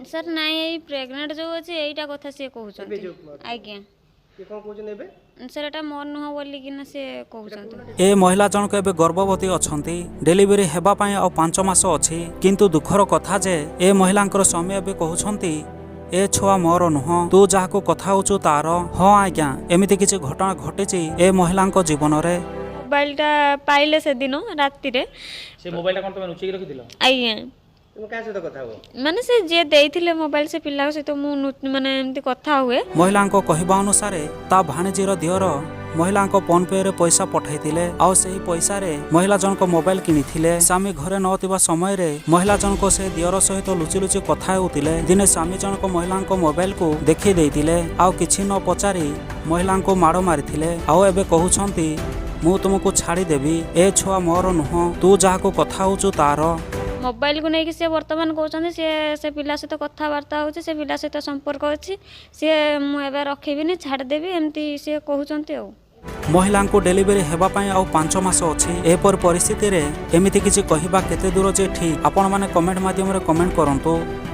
Sir नाई pregnant जो अच्छे यहीटा कथा सी कहते आज्ञा सर एटा मोर नुह बोली कि से कहते ए महिला जनक एबे गर्भवती अछंती डेलीवरी हेबा पई आ 5 मास अछि किंतु दुखर कथा जे ए महिलांकर स्वामी एबे कहउछंती ए छुआ मोर नुह तू जाहाको कथा होचु तार हाँ आज्ञा एमिति किछि घटना घटिछि ए महिलांक जीवन रे। मोबाइलटा पाइले से दिन राति रे से मोबाइलटा कोन तमे नुचि के रखिदिलो आज्ञा तुम क्या सहित कथा हो माने से जे देइथिले मोबाइल से पिल्ला सहित मु माने एमती कथा हुए महिलांक कहिबा अनुसार ता भाणीजीर दियर महिलांक फोन पे रे पैसा पठाइथिले आ सेही पैसा रे महिला जनक मोबाइल किनिथिले स्वामी घरे नथिबा समय रे महिला जनक से दियर सहित लुचि लुचि कथा होतिले दिने स्वामी जनक महिलांक मोबाइल को देखि देइथिले आ किछि न पचारि महिलांक मारो मारिथिले आ एबे कहउछंती मु तुमको छाड़ी देबी ए छुआ मोर नुह तू जाहाको कथा होचु तार मोबाइल को लेकिन सी बर्तमान कहते से पिला सहित कथबार्ता हो पिला सहित संपर्क अच्छी सी मुझे रखी छाड़देवी एमती सी कहते। महिला को डेलीवरी हेबा पई आ 5 मास अछि एपर परिस्थिति रे एमिति किछि कहिबा केते दूर जे ठीक आपण माने कमेंट माध्यम रे कमेंट करंतु।